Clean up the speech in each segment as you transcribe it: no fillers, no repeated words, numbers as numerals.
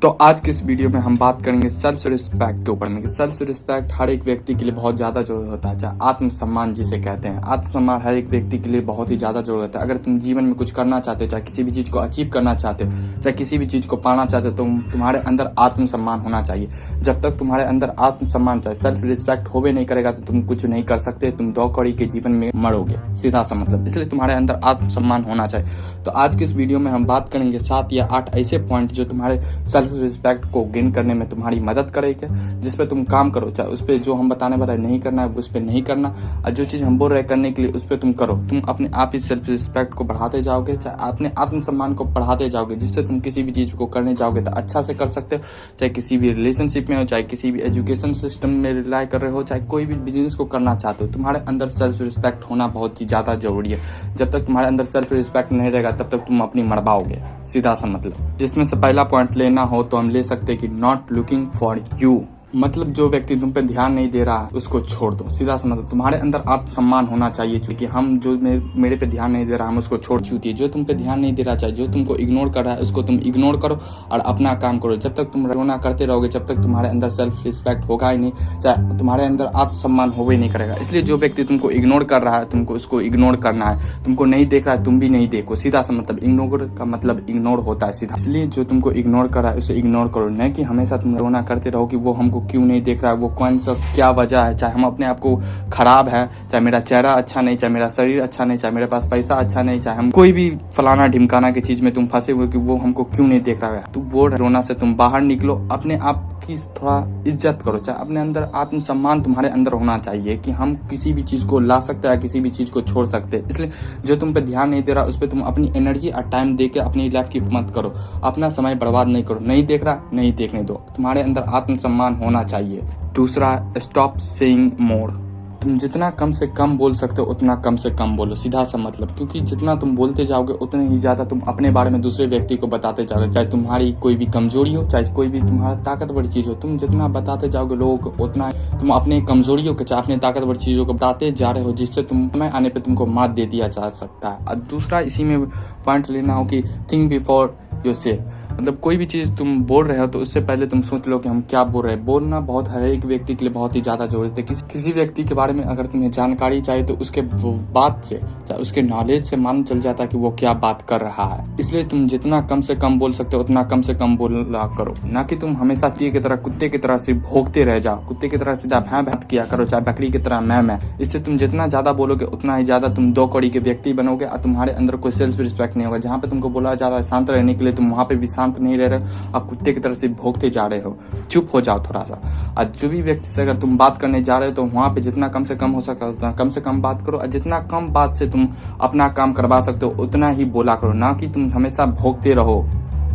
तो आज के इस वीडियो में हम बात करेंगे सेल्फ रिस्पेक्ट के ऊपर में। सेल्फ रिस्पेक्ट हर एक व्यक्ति के लिए बहुत ज़्यादा जरूरी होता है, चाहे आत्मसम्मान जिसे कहते हैं। आत्मसम्मान हर एक व्यक्ति के लिए बहुत ही ज़्यादा जरूरी होता है। अगर तुम जीवन में कुछ करना चाहते हो, चाहे किसी भी चीज़ को अचीव करना चाहते हो, चाहे किसी भी चीज़ को पाना चाहते हो, तो तुम्हारे अंदर आत्मसम्मान होना चाहिए। जब तक तुम्हारे अंदर आत्मसम्मान चाहे सेल्फ रिस्पेक्ट होवे नहीं करेगा तो तुम कुछ नहीं कर सकते, तुम दो कौड़ी के जीवन में मरोगे, सीधा सा मतलब। इसलिए तुम्हारे अंदर आत्मसम्मान होना चाहिए। तो आज के इस वीडियो में हम बात करेंगे 7 या 8 ऐसे पॉइंट जो तुम्हारे सेल्फ रिस्पेक्ट को गेन करने में तुम्हारी मदद करेगा, जिस पे तुम काम करो। चाहे उस पे जो हम बताने वाला नहीं करना है उस पे नहीं करना, और जो चीज़ हम बोल रहे करने के लिए उस पे तुम करो। तुम अपने आप ही सेल्फ रिस्पेक्ट को बढ़ाते जाओगे, चाहे अपने आत्मसम्मान को बढ़ाते जाओगे, जिससे तुम किसी भी चीज़ को करने जाओगे तो अच्छा से कर सकते हो। चाहे किसी भी रिलेशनशिप में हो, चाहे किसी भी एजुकेशन सिस्टम में रिलाई कर रहे हो, चाहे कोई भी बिजनेस को करना चाहते हो, तुम्हारे अंदर सेल्फ रिस्पेक्ट होना बहुत ही ज़्यादा जरूरी है। जब तक तुम्हारे अंदर सेल्फ रिस्पेक्ट नहीं रहेगा तब तक तुम अपनी मरवाओगे, सीधा सा मतलब। जिसमें से पहला पॉइंट लेना हो तो हम ले सकते हैं कि नॉट लुकिंग फॉर यू, मतलब जो व्यक्ति तुम पे ध्यान नहीं दे रहा है उसको छोड़ दो, सीधा सा मतलब। तुम्हारे अंदर आत्मसम्मान होना चाहिए, क्योंकि हम जो मेरे पे ध्यान नहीं दे रहा हम उसको छोड़ छूटिए। जो तुम पे ध्यान नहीं दे रहा, चाहे जो तुमको इग्नोर कर रहा है उसको तुम इग्नोर करो और अपना काम करो। जब तक तुम रोना करते रहोगे जब तक तुम्हारे अंदर सेल्फ रिस्पेक्ट होगा ही नहीं, चाहे तुम्हारे अंदर आत्मसम्मान हो ही नहीं करेगा। इसलिए जो व्यक्ति तुमको इग्नोर कर रहा है तुमको उसको इग्नोर करना है। तुमको नहीं देख रहा है तुम भी नहीं देखो, सीधा सा मतलब। इग्नोर का मतलब इग्नोर होता है सीधा। इसलिए जो तुमको इग्नोर कर रहा है उसे इग्नोर करो, नहीं कि हमेशा तुम रोना करते रहो कि वो हमको क्यों नहीं देख रहा है, वो कौन सा क्या वजह है। चाहे हम अपने आप को खराब है, चाहे मेरा चेहरा अच्छा नहीं, चाहे मेरा शरीर अच्छा नहीं, चाहे मेरे पास पैसा अच्छा नहीं, चाहे हम कोई भी फलाना ढिमकाना की चीज में तुम फंसे हुए कि वो हमको क्यों नहीं देख रहा है, तो वो रोना से तुम बाहर निकलो। अपने आप की थोड़ा इज्जत करो, चाहे अपने अंदर आत्मसम्मान तुम्हारे अंदर होना चाहिए कि हम किसी भी चीज को ला सकते हैं, किसी भी चीज को छोड़ सकते हैं। इसलिए जो तुम पे ध्यान नहीं दे रहा उस पर तुम अपनी एनर्जी और टाइम दे के अपनी लाइफ की मत करो, अपना समय बर्बाद नहीं करो। नहीं देख रहा नहीं देखने दो, तुम्हारे अंदर आत्मसम्मान होना चाहिए। दूसरा, स्टॉप सेइंग मोर। तुम जितना कम से कम बोल सकते हो उतना कम से कम बोलो, सीधा सा मतलब। क्योंकि जितना तुम बोलते जाओगे उतने ही ज़्यादा तुम अपने बारे में दूसरे व्यक्ति को बताते जाओगे। चाहे तुम्हारी कोई भी कमजोरी हो, चाहे कोई भी तुम्हारा ताकतवर चीज़ हो, तुम जितना बताते जाओगे लोगों को उतना तुम अपने कमजोरियों के, चाहे अपने ताकतवर चीज़ों को बताते जा रहे हो, जिससे तुम समय आने पर तुमको मात दे दिया जा सकता है। और दूसरा इसी में पॉइंट लेना हो कि थिंक बिफोर यू से, मतलब कोई भी चीज़ तुम बोल रहे हो तो उससे पहले तुम सोच लो कि हम क्या बोल रहे हैं। बोलना बहुत हर एक व्यक्ति के लिए बहुत ही ज़्यादा जरूरी है। किसी व्यक्ति के बारे में अगर तुम्हें जानकारी चाहिए तो उसके बात से, चाहे उसके नॉलेज से मालूम चल जाता है कि वो क्या बात कर रहा है। इसलिए तुम जितना कम से कम बोल सकते हो उतना कम से कम बोला करो, ना कि तुम हमेशा तीर की तरह कुत्ते की तरह सिर्फ भोंकते रह जाओ। कुत्ते की तरह सीधा भैं भैं किया करो, चाहे बकरी की तरह मैं। इससे तुम जितना ज़्यादा बोलोगे उतना ही ज़्यादा तुम दो कौड़ी के व्यक्ति बनोगे और तुम्हारे अंदर कोई सेल्फ रिस्पेक्ट नहीं होगा। जहाँ पे तुमको बोला जा रहा है शांत रहने के लिए, तुम वहाँ पे भी शांत नहीं रह रहे, आप कुत्ते की तरह से भोंकते जा रहे हो। चुप हो जाओ थोड़ा सा। और जो भी व्यक्ति से अगर तुम बात करने जा रहे हो तो वहाँ पे जितना कम से कम हो सका उतना कम से कम बात करो, और जितना कम बात से तुम अपना काम करवा सकते हो उतना ही बोला करो, ना कि तुम हमेशा भोंकते रहो।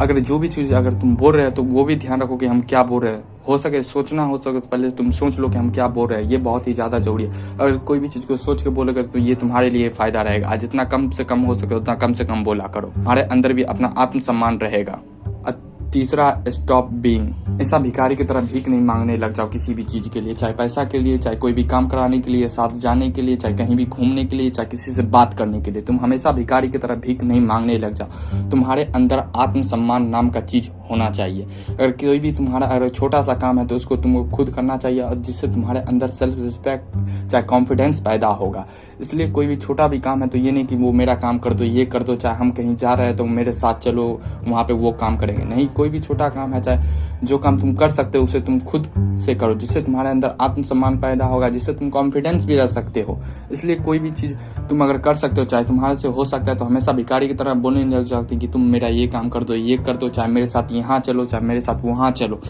अगर जो भी चीज़ अगर तुम बोल रहे हो तो वो भी ध्यान रखो कि हम क्या बोल रहे हैं। हो सके सोचना हो सके तो पहले तुम सोच लो कि हम क्या बोल रहे हैं, ये बहुत ही ज़्यादा जरूरी है। अगर कोई भी चीज़ को सोच के बोलोगे तो ये तुम्हारे लिए फ़ायदा रहेगा। जितना कम से कम हो सके उतना कम से कम बोला करो, तुम्हारे अंदर भी अपना आत्मसम्मान रहेगा। तीसरा, स्टॉप बीइंग, ऐसा भिखारी की तरह भीख नहीं मांगने लग जाओ किसी भी चीज़ के लिए, चाहे पैसा के लिए, चाहे कोई भी काम कराने के लिए, साथ जाने के लिए, चाहे कहीं भी घूमने के लिए, चाहे किसी से बात करने के लिए। तुम हमेशा भिखारी की तरह भीख नहीं मांगने लग जाओ। तुम्हारे अंदर आत्मसम्मान नाम का चीज़ होना चाहिए। अगर कोई भी तुम्हारा अगर छोटा सा काम है तो उसको तुमको खुद करना चाहिए, और जिससे तुम्हारे अंदर सेल्फ रिस्पेक्ट चाहे कॉन्फिडेंस पैदा होगा। इसलिए कोई भी छोटा भी काम है तो ये नहीं कि वो मेरा काम कर दो, ये कर दो, चाहे हम कहीं जा रहे हैं तो मेरे साथ चलो वहाँ पे वो काम करेंगे, नहीं। कोई भी छोटा काम है, चाहे जो काम तुम कर सकते हो उसे तुम खुद से करो, जिससे तुम्हारे अंदर आत्मसम्मान पैदा होगा, जिससे तुम कॉन्फिडेंस भी रह सकते हो। इसलिए कोई भी चीज़ तुम अगर कर सकते हो, चाहे तुम्हारे से हो सकता है, तो हमेशा भिखारी की तरह बोलने लग जाती कि तुम मेरा ये काम कर दो, ये कर दो, चाहे मेरे साथ यहाँ चलो, चाहे मेरे साथ वहाँ चलो।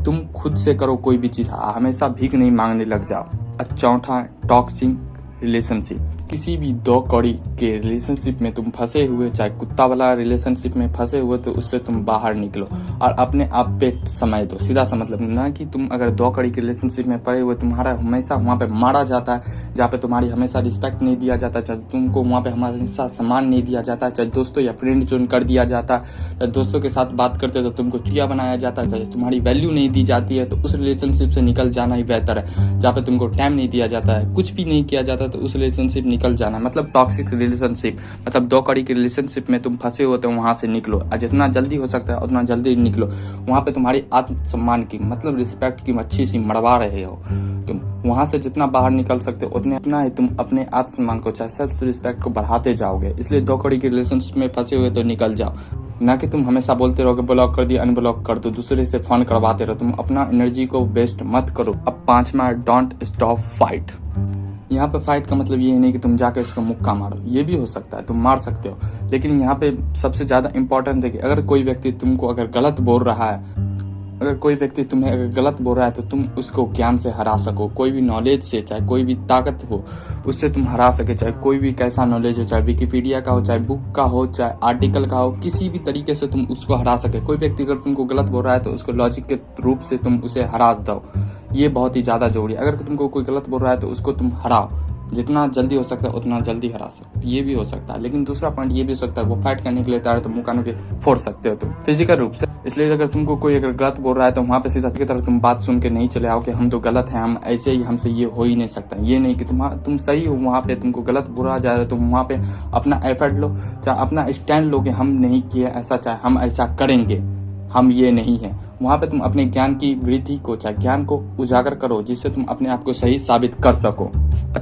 तुम खुद से करो कोई भी चीज़, हमेशा भीख नहीं मांगने लग जाओ। चौथा, टॉक्सिक रिलेशनशिप। किसी भी दो कौड़ी के रिलेशनशिप में तुम फंसे हुए, चाहे कुत्ता वाला रिलेशनशिप में फंसे हुए, तो उससे तुम बाहर निकलो और अपने आप पे समय दो, सीधा सा मतलब। ना कि तुम अगर दो कौड़ी के रिलेशनशिप में पड़े हुए तुम्हारा हमेशा वहाँ पे मारा जाता है, जहाँ पे तुम्हारी हमेशा रिस्पेक्ट नहीं दिया जाता, चाहे तुमको वहाँ पे हमेशा सम्मान नहीं दिया जाता, चाहे दोस्तों या फ्रेंड जोन कर दिया जाता, चाहे दोस्तों के साथ बात करते तो तुमको चुतिया बनाया जाता, चाहे तुम्हारी वैल्यू नहीं दी जाती है, तो उस रिलेशनशिप से निकल जाना ही बेहतर है। जहाँ पे तुमको टाइम नहीं दिया जाता है, कुछ भी नहीं किया जाता, तो उस रिलेशनशिप निकल जाना है। मतलब टॉक्सिक रिलेशनशिप, मतलब दो कड़ी की रिलेशनशिप में तुम फंसे हो तो वहाँ से निकलो, और जितना जल्दी हो सकता है उतना जल्दी निकलो। वहाँ पे तुम्हारी आत्मसम्मान की मतलब रिस्पेक्ट की अच्छी सी मरवा रहे हो तुम। वहाँ से जितना बाहर निकल सकते हो उतना ही तुम अपने आत्मसम्मान को, चाहे सेल्फ रिस्पेक्ट को बढ़ाते जाओगे। इसलिए दो कड़ी की रिलेशनशिप में फंसे हुए तो निकल जाओ, ना कि तुम हमेशा बोलते रहोगे ब्लॉक कर दिया अनब्लॉक कर दो, दूसरे से फोन करवाते रहो। तुम अपना एनर्जी को वेस्ट मत करो। अब 5वां, डोंट स्टॉप फाइट। यहाँ पे फाइट का मतलब ये नहीं कि तुम जाकर उसका मुक्का मारो, ये भी हो सकता है, तुम मार सकते हो, लेकिन यहाँ पे सबसे ज्यादा इंपॉर्टेंट है कि अगर कोई व्यक्ति तुमको अगर गलत बोल रहा है, अगर कोई व्यक्ति तुम्हें अगर गलत बोल रहा है तो तुम उसको ज्ञान से हरा सको। कोई भी नॉलेज से, चाहे कोई भी ताकत हो, उससे तुम हरा सके। चाहे कोई भी कैसा नॉलेज हो, चाहे विकिपीडिया का हो, चाहे बुक का हो, चाहे आर्टिकल का हो, किसी भी तरीके से तुम उसको हरा सके। कोई व्यक्ति अगर तुमको गलत बोल रहा है तो उसको लॉजिक के रूप से तुम उसे हरा दो, ये बहुत ही ज़्यादा जरूरी है। अगर तुमको कोई गलत बोल रहा है तो उसको तुम हराओ, जितना जल्दी हो सकता है उतना जल्दी हरा सकते, ये भी हो सकता है। लेकिन दूसरा पॉइंट ये भी हो सकता है, वो फाइट करने के लिए तैयार है तो मुंह कानों के फोड़ सकते हो तुम फिजिकल रूप से। इसलिए अगर तुमको कोई अगर गलत बोल रहा है तो वहाँ पे सीधा की तरह तुम बात सुन के नहीं चले आओ कि हम तो गलत हैं, हम ऐसे ही, हमसे ये हो ही नहीं सकता। ये नहीं कि तुम सही हो, वहाँ पे तुमको गलत बोला जा रहा है, तुम वहाँ पे अपना एफर्ट लो, चाहे अपना स्टैंड लो कि हम नहीं किए ऐसा, चाहे हम ऐसा करेंगे, हम ये नहीं है। वहाँ पे तुम अपने ज्ञान की वृद्धि को, चाहे ज्ञान को उजागर करो, जिससे तुम अपने आप को सही साबित कर सको।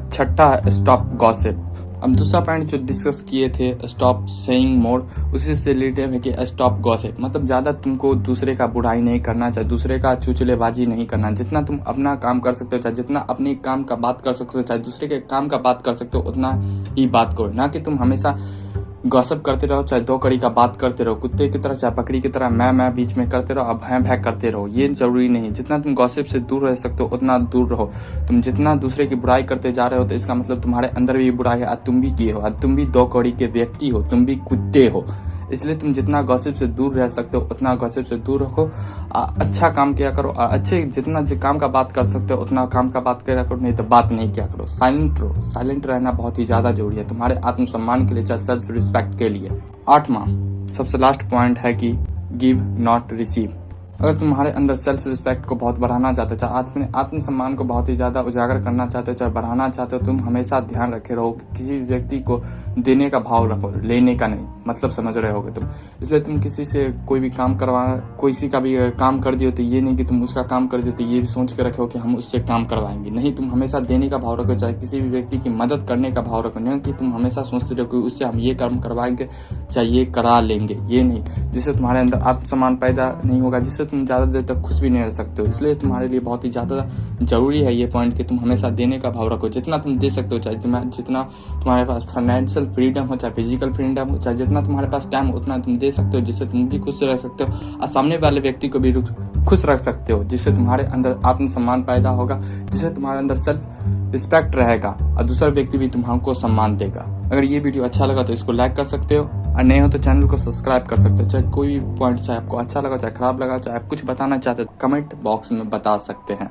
छठा है स्टॉप गॉसिप। हम दूसरा पॉइंट जो डिस्कस किए थे स्टॉप सेइंग मोर, उसी से रिलेटेड है कि स्टॉप गॉसिप। मतलब ज़्यादा तुमको दूसरे का बुराई नहीं करना, चाहे दूसरे का चुचलेबाजी नहीं करना। जितना तुम अपना काम कर सकते हो, चाहे जितना अपने काम का बात कर सकते हो, चाहे दूसरे के काम का बात कर सकते हो, उतना ही बात करो। ना कि तुम हमेशा गॉसिप करते रहो, चाहे दो कड़ी का बात करते रहो, कुत्ते की तरह चाहे बकरी की तरह मैं बीच में करते रहो, अब भैं करते रहो, ये जरूरी नहीं। जितना तुम गॉसिप से दूर रह सकते हो उतना दूर रहो। तुम जितना दूसरे की बुराई करते जा रहे हो तो इसका मतलब तुम्हारे अंदर भी बुराई है, आज तुम भी किए हो, आज तुम भी दो कड़ी के व्यक्ति हो, तुम भी कुत्ते हो। इसलिए तुम जितना गॉसिप से दूर रह सकते हो उतना गॉसिप से दूर रखो, अच्छा काम किया करो, अच्छे जितना काम का बात कर सकते हो उतना काम का बात किया करो, नहीं तो बात नहीं किया करो। साइलेंट रहो, साइलेंट रहना बहुत ही ज़्यादा जरूरी है तुम्हारे आत्मसम्मान के लिए, चाहे सेल्फ रिस्पेक्ट के लिए। 8वां सबसे लास्ट पॉइंट है कि गिव नॉट रिसीव। अगर तुम्हारे अंदर सेल्फ रिस्पेक्ट को बहुत बढ़ाना चाहते हो, चाहे आत्मसम्मान को बहुत ही ज़्यादा उजागर करना चाहते हो, चाहे बढ़ाना चाहते हो, तुम हमेशा ध्यान रखे रहो कि किसी भी व्यक्ति को देने का भाव रखो, लेने का नहीं। मतलब समझ रहे होगे तुम। इसलिए तुम किसी से कोई भी काम करवाना, किसी का भी काम कर दियो तो ये नहीं कि तुम उसका काम कर दियो तो ये भी सोच के रखो कि हम उससे काम करवाएंगे। नहीं, तुम हमेशा देने का भाव रखो, चाहे किसी भी व्यक्ति की मदद करने का भाव रखो। नहीं कि तुम हमेशा सोचते रहो कि उससे हम ये काम करवाएंगे, चाहे ये करा लेंगे, ये नहीं। जिससे तुम्हारे अंदर आत्मसम्मान पैदा नहीं होगा, जिससे तुम ज़्यादा देर तक खुश भी नहीं रह सकते हो। इसलिए तुम्हारे लिए बहुत ही ज़्यादा जरूरी है ये पॉइंट कि तुम हमेशा देने का भाव रखो। जितना तुम दे सकते हो, चाहे जितना तुम्हारे पास फाइनेंशियल फ्रीडम हो, चाहे फिजिकल फ्रीडम हो, चाहे जितना तुम्हारे पास टाइम हो उतना तुम दे सकते हो, जिससे तुम भी खुश रह सकते हो और सामने वाले व्यक्ति को भी खुश रख सकते हो, जिससे तुम्हारे अंदर आत्मसम्मान पैदा होगा, जिससे तुम्हारे अंदर सेल्फ रिस्पेक्ट रहेगा और दूसरा व्यक्ति भी तुम्हारे सम्मान देगा। अगर ये वीडियो अच्छा लगा तो इसको लाइक कर सकते हो, और नए हो तो चैनल को सब्सक्राइब कर सकते हो। चाहे कोई भी पॉइंट, चाहे आपको अच्छा लगा, चाहे खराब लगा, चाहे आप कुछ बताना चाहते हो, कमेंट बॉक्स में बता सकते हैं।